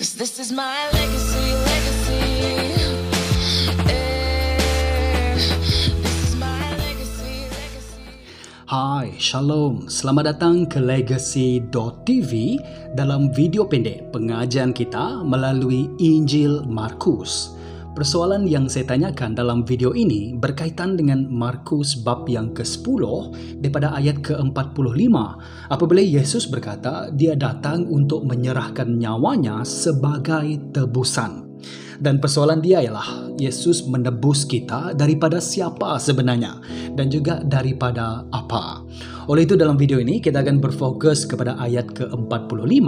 'Cause this is my legacy. This is my legacy. Hai, Shalom. Selamat datang ke Legacy.tv dalam video pendek pengajian kita melalui Injil Markus. Persoalan yang saya tanyakan dalam video ini berkaitan dengan Markus bab yang ke-10 daripada ayat ke-45 apabila Yesus berkata dia datang untuk menyerahkan nyawanya sebagai tebusan. Dan persoalan dia ialah Yesus menebus kita daripada siapa sebenarnya dan juga daripada apa. Oleh itu dalam video ini kita akan berfokus kepada ayat ke-45.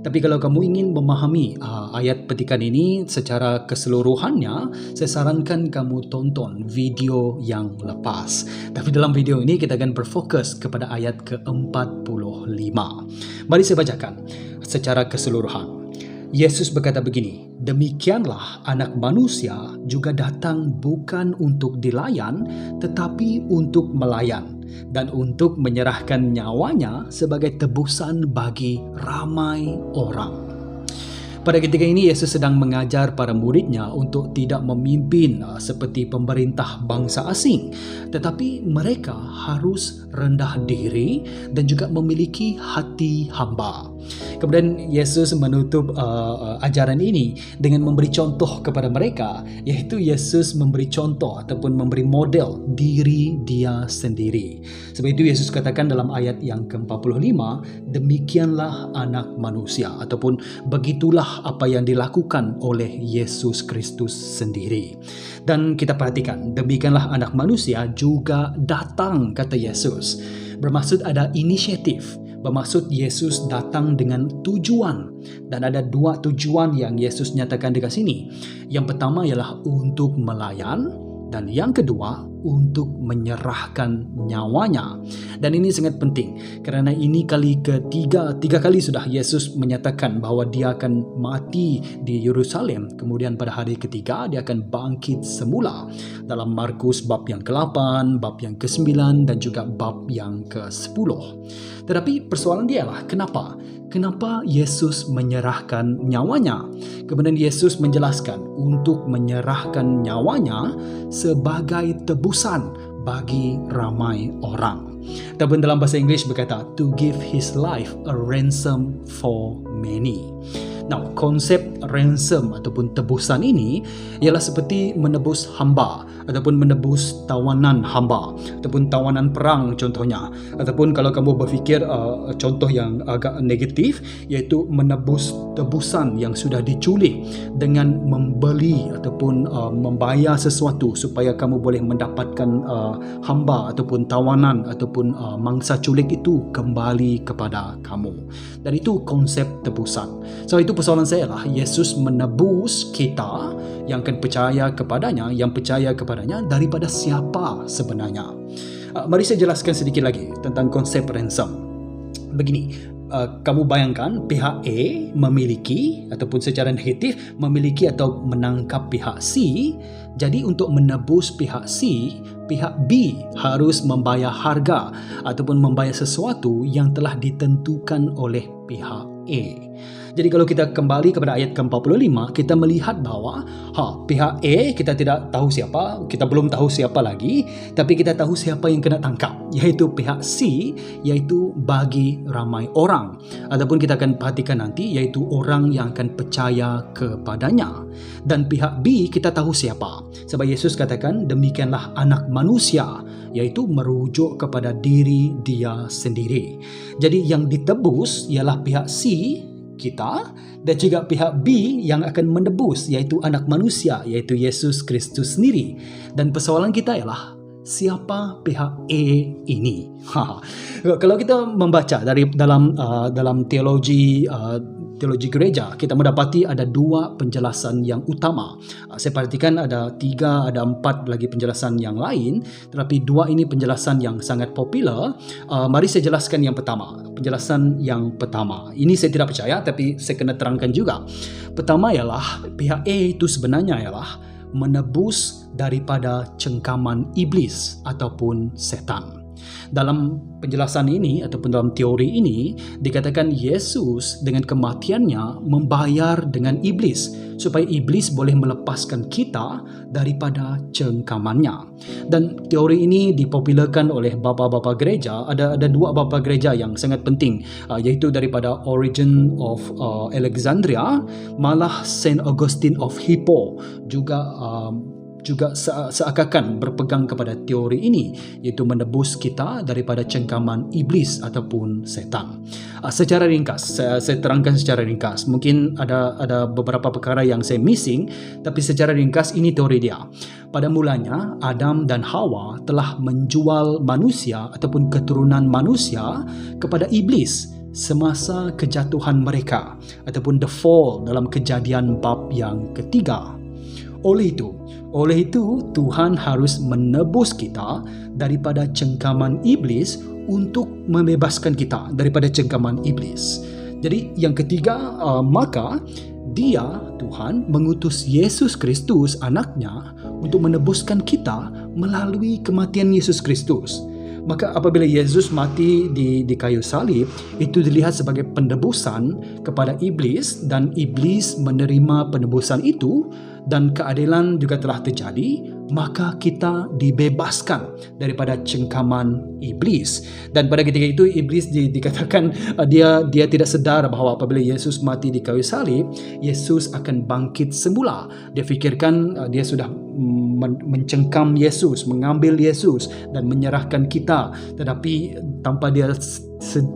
Tapi kalau kamu ingin memahami ayat petikan ini secara keseluruhannya, saya sarankan kamu tonton video yang lepas. Tapi dalam video ini kita akan berfokus kepada ayat ke-45. Mari saya bacakan secara keseluruhan. Yesus berkata begini, "Demikianlah anak manusia juga datang bukan untuk dilayan, tetapi untuk melayan, dan untuk menyerahkan nyawanya sebagai tebusan bagi ramai orang." Pada ketika ini Yesus sedang mengajar para muridnya untuk tidak memimpin seperti pemerintah bangsa asing, tetapi mereka harus rendah diri dan juga memiliki hati hamba. Kemudian Yesus menutup ajaran ini dengan memberi contoh kepada mereka, yaitu Yesus memberi contoh ataupun memberi model diri dia sendiri. Sebab itu Yesus katakan dalam ayat yang ke-45, "Demikianlah anak manusia," ataupun begitulah apa yang dilakukan oleh Yesus Kristus sendiri. Dan kita perhatikan, demikianlah anak manusia juga datang, kata Yesus. Bermaksud ada inisiatif. Bermaksud Yesus datang dengan tujuan. Dan ada dua tujuan yang Yesus nyatakan dekat sini. Yang pertama ialah untuk melayan. Dan yang kedua, untuk menyerahkan nyawanya. Dan ini sangat penting. Kerana ini tiga kali sudah Yesus menyatakan bahawa dia akan mati di Yerusalem. Kemudian pada hari ketiga, dia akan bangkit semula. Dalam Markus bab yang ke-8, bab yang ke-9 dan juga bab yang ke-10. Tetapi persoalan dia adalah kenapa? Kenapa Yesus menyerahkan nyawanya? Kemudian Yesus menjelaskan untuk menyerahkan nyawanya sebagai tebusan bagi ramai orang. Ataupun dalam bahasa Inggeris berkata, to give his life a ransom for many. Now, konsep ransom ataupun tebusan ini ialah seperti menebus hamba ataupun menebus tawanan hamba ataupun tawanan perang contohnya. Ataupun kalau kamu berfikir contoh yang agak negatif, iaitu menebus tebusan yang sudah diculik dengan membeli ataupun membayar sesuatu supaya kamu boleh mendapatkan hamba ataupun tawanan ataupun mangsa culik itu kembali kepada kamu. Dan itu konsep tebusan. So itu persoalan saya lah, Yesus menebus kita yang akan percaya kepadanya daripada siapa sebenarnya. Mari saya jelaskan sedikit lagi tentang konsep ransom. Begini, kamu bayangkan pihak A memiliki ataupun secara negatif memiliki atau menangkap pihak C. Jadi untuk menebus pihak C, pihak B harus membayar harga ataupun membayar sesuatu yang telah ditentukan oleh pihak A. Jadi kalau kita kembali kepada ayat ke-45, kita melihat bahawa pihak A kita tidak tahu siapa, kita belum tahu siapa lagi, tapi kita tahu siapa yang kena tangkap, yaitu pihak C, yaitu bagi ramai orang. Ataupun kita akan perhatikan nanti, yaitu orang yang akan percaya kepadanya. Dan pihak B kita tahu siapa. Sebab Yesus katakan, demikianlah anak manusia, yaitu merujuk kepada diri dia sendiri. Jadi yang ditebus ialah pihak C, kita, dan juga pihak B yang akan menebus, iaitu anak manusia, iaitu Yesus Kristus sendiri. Dan persoalan kita ialah siapa pihak A ini? Kalau kita membaca dalam teologi gereja, kita mendapati ada dua penjelasan yang utama. Saya perhatikan ada 3, ada 4 lagi penjelasan yang lain, tetapi dua ini penjelasan yang sangat popular. Mari saya jelaskan yang pertama. Penjelasan yang pertama. Ini saya tidak percaya, tapi saya kena terangkan juga. Pertama ialah pihak A itu sebenarnya ialah menebus daripada cengkaman iblis ataupun setan. Dalam penjelasan ini ataupun dalam teori ini dikatakan Yesus dengan kematiannya membayar dengan iblis supaya iblis boleh melepaskan kita daripada cengkamannya. Dan teori ini dipopularkan oleh bapa-bapa gereja. Ada dua bapa gereja yang sangat penting, iaitu daripada Origen of Alexandria, malah Saint Augustine of Hippo juga seakan berpegang kepada teori ini, iaitu menebus kita daripada cengkaman iblis ataupun setan. Secara ringkas, saya terangkan secara ringkas. Mungkin ada beberapa perkara yang saya missing, tapi secara ringkas ini teori dia. Pada mulanya Adam dan Hawa telah menjual manusia ataupun keturunan manusia kepada iblis semasa kejatuhan mereka ataupun the fall dalam Kejadian bab yang ketiga. Oleh itu, Tuhan harus menebus kita daripada cengkaman iblis untuk membebaskan kita daripada cengkaman iblis. Jadi yang ketiga, maka Tuhan mengutus Yesus Kristus anaknya untuk menebuskan kita melalui kematian Yesus Kristus. Maka apabila Yesus mati di kayu salib, itu dilihat sebagai penebusan kepada iblis, dan iblis menerima penebusan itu dan keadilan juga telah terjadi, maka kita dibebaskan daripada cengkaman iblis. Dan pada ketika itu iblis dikatakan dia tidak sedar bahawa apabila Yesus mati di kayu salib, Yesus akan bangkit semula. Dia fikirkan dia sudah mencengkam Yesus, mengambil Yesus dan menyerahkan kita, tetapi tanpa dia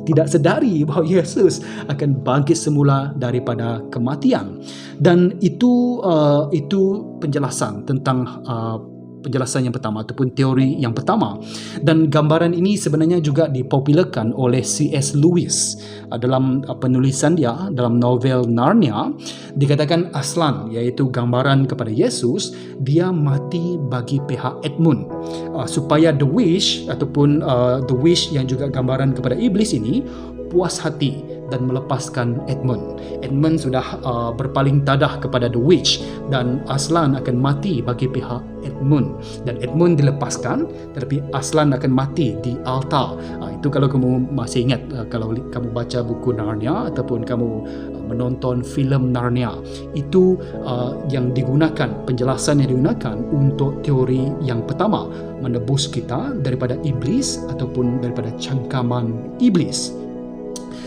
tidak sedari bahawa Yesus akan bangkit semula daripada kematian. Dan itu penjelasan tentang penjelasan yang pertama ataupun teori yang pertama. Dan gambaran ini sebenarnya juga dipopularkan oleh C.S. Lewis dalam penulisan dia dalam novel Narnia. Dikatakan Aslan, iaitu gambaran kepada Yesus, dia mati bagi pihak Edmund, supaya the wish ataupun the wish yang juga gambaran kepada iblis ini puas hati dan melepaskan Edmund. Edmund sudah berpaling tadah kepada the witch, dan Aslan akan mati bagi pihak Edmund, dan Edmund dilepaskan, tetapi Aslan akan mati di altar. Itu kalau kamu masih ingat, kalau kamu baca buku Narnia ataupun kamu menonton filem Narnia, itu yang digunakan, penjelasan yang digunakan untuk teori yang pertama, menebus kita daripada iblis ataupun daripada cengkaman iblis.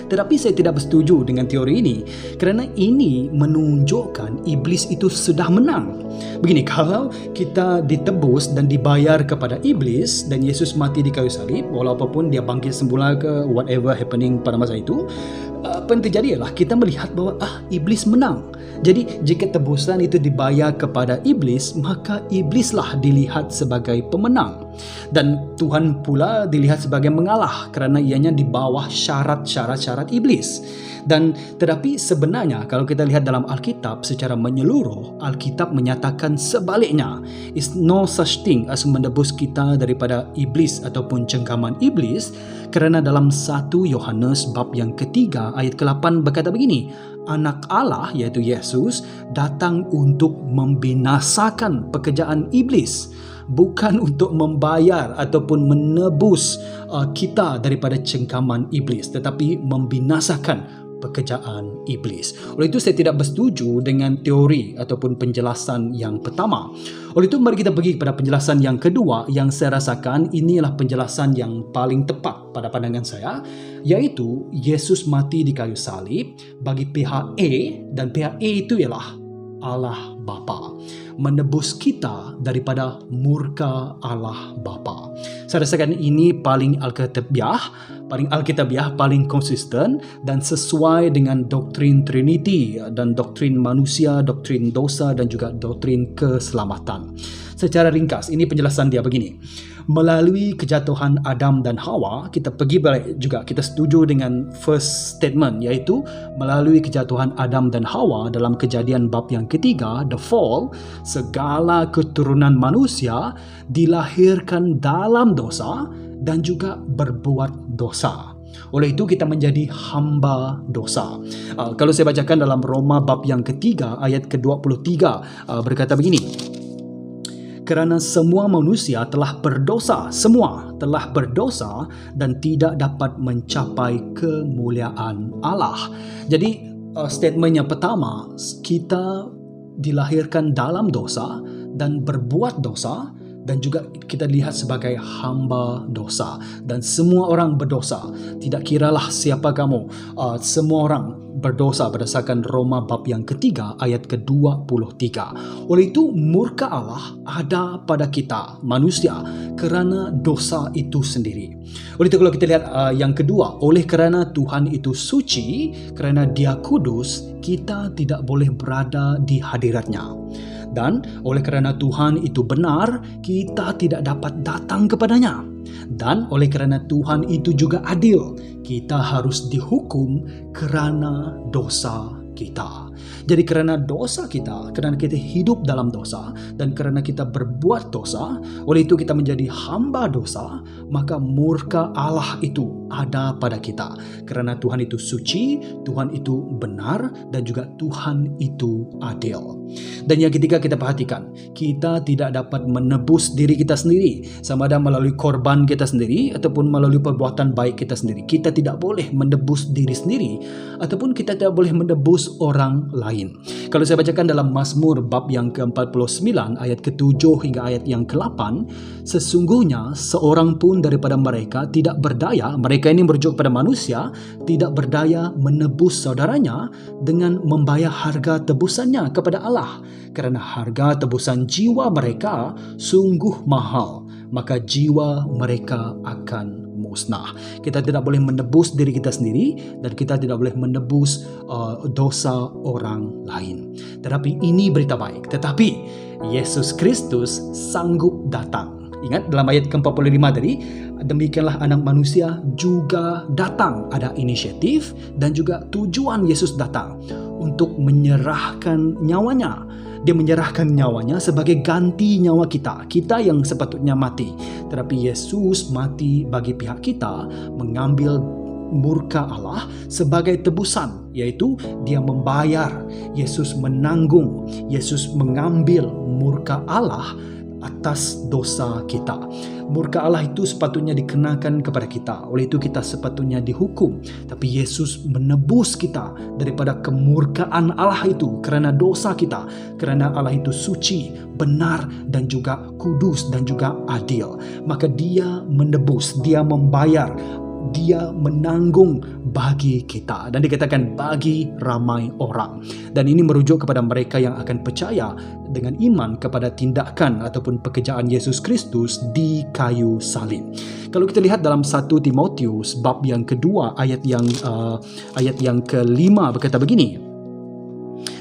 Tetapi saya tidak bersetuju dengan teori ini, kerana ini menunjukkan iblis itu sudah menang. Begini, kalau kita ditebus dan dibayar kepada iblis dan Yesus mati di kayu salib, walaupun dia bangkit semula ke whatever happening pada masa itu, apa yang terjadi ialah kita melihat bahawa iblis menang. Jadi jika tebusan itu dibayar kepada iblis, maka iblislah dilihat sebagai pemenang, dan Tuhan pula dilihat sebagai mengalah kerana ianya di bawah syarat-syarat iblis. Dan tetapi sebenarnya kalau kita lihat dalam Alkitab secara menyeluruh, Alkitab menyatakan sebaliknya. Is no such thing as menebus kita daripada iblis ataupun cengkaman iblis, kerana dalam 1 Yohanes bab yang ketiga ayat ke-8 berkata begini, Anak Allah iaitu Yesus datang untuk membinasakan pekerjaan iblis, bukan untuk membayar ataupun menebus kita daripada cengkaman iblis, tetapi membinasakan pekerjaan iblis. Oleh itu saya tidak bersetuju dengan teori ataupun penjelasan yang pertama. Oleh itu mari kita pergi kepada penjelasan yang kedua, yang saya rasakan inilah penjelasan yang paling tepat pada pandangan saya, iaitu Yesus mati di kayu salib bagi pihak A, dan pihak A itu ialah Allah Bapa, menebus kita daripada murka Allah Bapa. Saya rasakan ini paling alkitabiah, paling konsisten dan sesuai dengan doktrin Trinity dan doktrin manusia, doktrin dosa dan juga doktrin keselamatan. Secara ringkas, ini penjelasan dia begini. Melalui kejatuhan Adam dan Hawa, kita pergi balik juga, kita setuju dengan first statement, iaitu melalui kejatuhan Adam dan Hawa dalam Kejadian bab yang ketiga, the fall, segala keturunan manusia dilahirkan dalam dosa dan juga berbuat dosa. Oleh itu kita menjadi hamba dosa. Kalau saya bacakan dalam Roma bab yang ketiga ayat ke-23, berkata begini, kerana semua manusia telah berdosa, semua telah berdosa dan tidak dapat mencapai kemuliaan Allah. Jadi statement yang pertama, kita dilahirkan dalam dosa dan berbuat dosa, dan juga kita lihat sebagai hamba dosa, dan semua orang berdosa, tidak kiralah siapa kamu, semua orang berdosa berdasarkan Roma bab yang ketiga ayat ke-23. Oleh itu murka Allah ada pada kita manusia kerana dosa itu sendiri. Oleh itu kalau kita lihat yang kedua, oleh kerana Tuhan itu suci, kerana Dia kudus, kita tidak boleh berada di hadiratnya. Dan oleh kerana Tuhan itu benar, kita tidak dapat datang kepadanya. Dan oleh kerana Tuhan itu juga adil, kita harus dihukum kerana dosa kita. Jadi kerana dosa kita, kerana kita hidup dalam dosa, dan kerana kita berbuat dosa, oleh itu kita menjadi hamba dosa, maka murka Allah itu ada pada kita. Kerana Tuhan itu suci, Tuhan itu benar, dan juga Tuhan itu adil. Dan yang ketiga kita perhatikan, kita tidak dapat menebus diri kita sendiri, sama ada melalui korban kita sendiri ataupun melalui perbuatan baik kita sendiri. Kita tidak boleh menebus diri sendiri ataupun kita tidak boleh menebus orang lain. Kalau saya bacakan dalam Mazmur bab yang ke-49 ayat ke-7 hingga ayat yang ke-8, sesungguhnya seorang pun daripada mereka tidak berdaya, mereka ini merujuk pada manusia, tidak berdaya menebus saudaranya dengan membayar harga tebusannya kepada Allah, kerana harga tebusan jiwa mereka sungguh mahal, maka jiwa mereka akan musnah. Kita tidak boleh menebus diri kita sendiri dan kita tidak boleh menebus dosa orang lain. Tetapi ini berita baik. Tetapi Yesus Kristus sanggup datang. Ingat dalam ayat ke-45 tadi, demikianlah anak manusia juga datang. Ada inisiatif dan juga tujuan Yesus datang untuk menyerahkan nyawanya. Dia menyerahkan nyawanya sebagai ganti nyawa kita. Kita yang sepatutnya mati. Tetapi Yesus mati bagi pihak kita, mengambil murka Allah sebagai tebusan, yaitu Dia membayar. Yesus menanggung, Yesus mengambil murka Allah atas dosa kita. Murka Allah itu sepatutnya dikenakan kepada kita. Oleh itu kita sepatutnya dihukum. Tapi Yesus menebus kita daripada kemurkaan Allah itu kerana dosa kita. Kerana Allah itu suci, benar dan juga kudus dan juga adil. Maka Dia menebus, Dia membayar, Dia menanggung bagi kita, dan dikatakan bagi ramai orang. Dan ini merujuk kepada mereka yang akan percaya dengan iman kepada tindakan ataupun pekerjaan Yesus Kristus di kayu salib. Kalau kita lihat dalam 1 Timotius bab yang kedua ayat yang kelima berkata begini,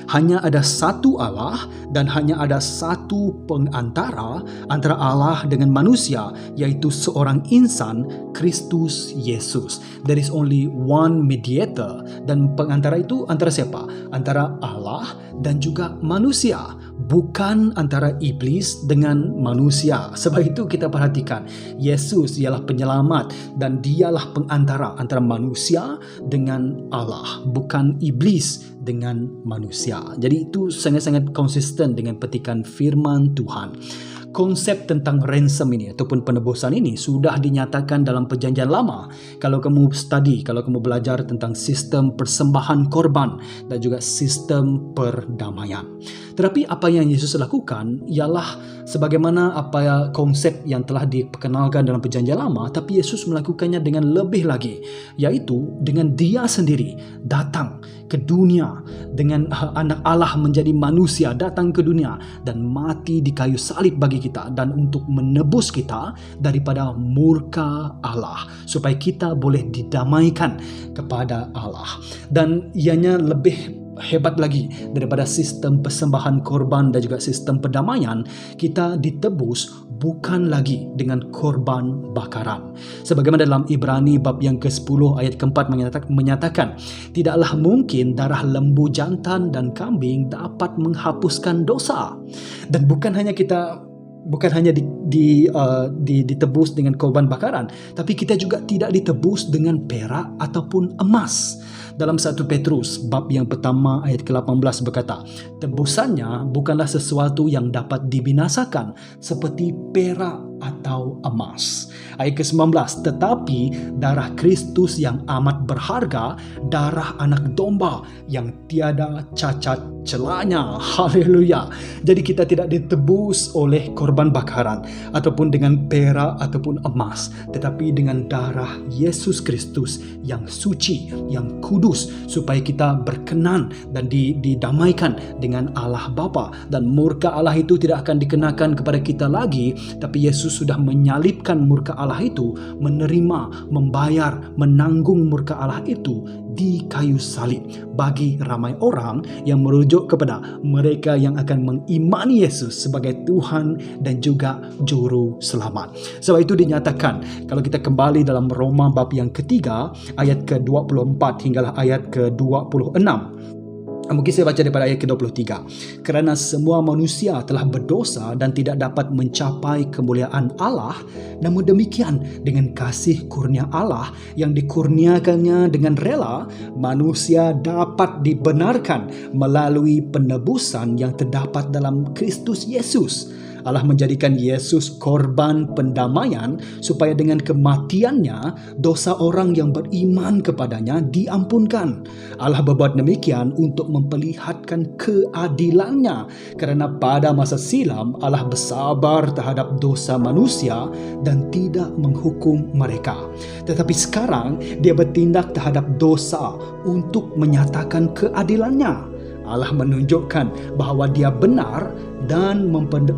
hanya ada satu Allah dan hanya ada satu pengantara antara Allah dengan manusia, yaitu seorang insan, Kristus Yesus. There is only one mediator. Dan pengantara itu antara siapa? Antara Allah dan juga manusia, bukan antara iblis dengan manusia. Sebab itu kita perhatikan, Yesus ialah penyelamat dan Dialah pengantara antara manusia dengan Allah, bukan iblis dengan manusia. Jadi itu sangat-sangat konsisten dengan petikan firman Tuhan. Konsep tentang ransom ini ataupun penebusan ini sudah dinyatakan dalam Perjanjian Lama. Kalau kamu study, kalau kamu belajar tentang sistem persembahan korban dan juga sistem perdamaian. Tetapi apa yang Yesus lakukan ialah sebagaimana apa konsep yang telah diperkenalkan dalam Perjanjian Lama, tapi Yesus melakukannya dengan lebih lagi, yaitu dengan Dia sendiri datang ke dunia, dengan anak Allah menjadi manusia datang ke dunia dan mati di kayu salib bagi kita dan untuk menebus kita daripada murka Allah, supaya kita boleh didamaikan kepada Allah. Dan ianya lebih hebat lagi daripada sistem persembahan korban dan juga sistem perdamaian. Kita ditebus bukan lagi dengan korban bakaran. Sebagaimana dalam Ibrani bab yang ke-10 ayat ke-4 menyatakan, tidaklah mungkin darah lembu jantan dan kambing dapat menghapuskan dosa. Dan bukan hanya ditebus dengan korban bakaran, tapi kita juga tidak ditebus dengan perak ataupun emas. Dalam 1 Petrus bab yang pertama ayat ke-18 berkata, tebusannya bukanlah sesuatu yang dapat dibinasakan seperti perak atau emas. Ayat ke-19, tetapi darah Kristus yang amat berharga, darah anak domba yang tiada cacat celanya. Haleluya. Jadi kita tidak ditebus oleh korban bakaran ataupun dengan perak ataupun emas, tetapi dengan darah Yesus Kristus yang suci, yang kudus, supaya kita berkenan dan didamaikan dengan Allah Bapa, dan murka Allah itu tidak akan dikenakan kepada kita lagi, tapi Yesus sudah menyalibkan murka Allah itu, menerima, membayar, menanggung murka Allah itu di kayu salib bagi ramai orang yang merujuk kepada mereka yang akan mengimani Yesus sebagai Tuhan dan juga Juru Selamat. Sebab itu dinyatakan, kalau kita kembali dalam Roma bab yang ketiga ayat ke-24 hinggalah ayat ke-26. Mungkin saya baca daripada ayat ke-23. Kerana semua manusia telah berdosa dan tidak dapat mencapai kemuliaan Allah, namun demikian dengan kasih kurnia Allah yang dikurniakannya dengan rela, manusia dapat dibenarkan melalui penebusan yang terdapat dalam Kristus Yesus. Allah menjadikan Yesus korban pendamaian supaya dengan kematiannya dosa orang yang beriman kepadanya diampunkan. Allah berbuat demikian untuk memperlihatkan keadilannya, kerana pada masa silam Allah bersabar terhadap dosa manusia dan tidak menghukum mereka. Tetapi sekarang Dia bertindak terhadap dosa untuk menyatakan keadilannya. Allah menunjukkan bahawa Dia benar dan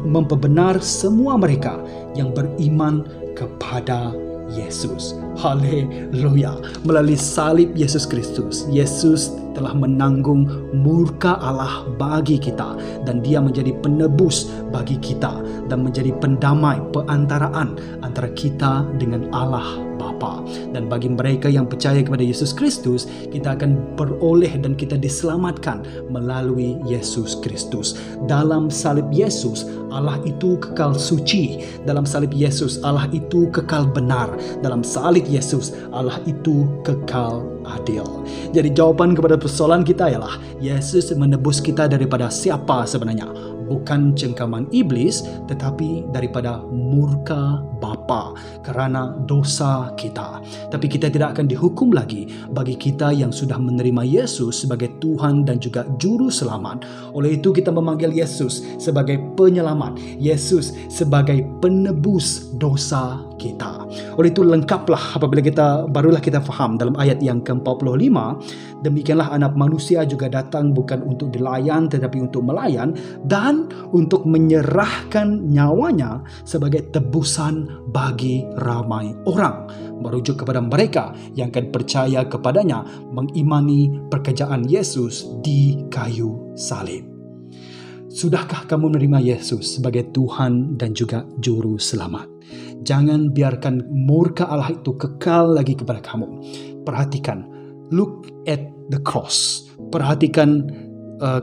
memperbenar semua mereka yang beriman kepada Yesus. Haleluya. Melalui salib Yesus Kristus, Yesus telah menanggung murka Allah bagi kita, dan Dia menjadi penebus bagi kita dan menjadi pendamai perantaraan antara kita dengan Allah Bapa. Dan bagi mereka yang percaya kepada Yesus Kristus, kita akan beroleh dan kita diselamatkan melalui Yesus Kristus. Dalam salib Yesus, Allah itu kekal suci. Dalam salib Yesus, Allah itu kekal benar. Dalam salib Yesus, Allah itu kekal adil. Jadi jawapan kepada persoalan kita ialah Yesus menebus kita daripada siapa sebenarnya? Bukan cengkaman iblis, tetapi daripada murka Bapa kerana dosa kita. Tapi kita tidak akan dihukum lagi bagi kita yang sudah menerima Yesus sebagai Tuhan dan juga Juru Selamat. Oleh itu kita memanggil Yesus sebagai penyelamat, Yesus sebagai penebus dosa kita. Oleh itu lengkaplah apabila barulah kita faham dalam ayat yang ke-45, demikianlah Anak Manusia juga datang bukan untuk dilayan tetapi untuk melayan dan untuk menyerahkan nyawanya sebagai tebusan bagi ramai orang, merujuk kepada mereka yang akan percaya kepadanya, mengimani pekerjaan Yesus di kayu salib. Sudahkah kamu menerima Yesus sebagai Tuhan dan juga Juru Selamat? Jangan biarkan murka Allah itu kekal lagi kepada kamu. Perhatikan, look at the cross. Perhatikan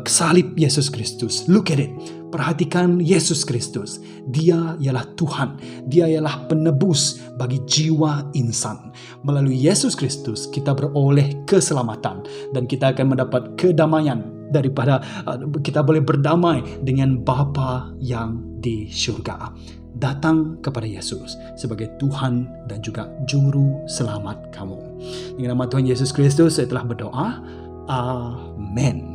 salib Yesus Kristus. Look at it. Perhatikan Yesus Kristus. Dia ialah Tuhan. Dia ialah penebus bagi jiwa insan. Melalui Yesus Kristus kita beroleh keselamatan dan kita akan mendapat kedamaian daripada kita boleh berdamai dengan Bapa yang di syurga. Datang kepada Yesus sebagai Tuhan dan juga Juru Selamat kamu. Dengan nama Tuhan Yesus Kristus saya telah berdoa. Amen.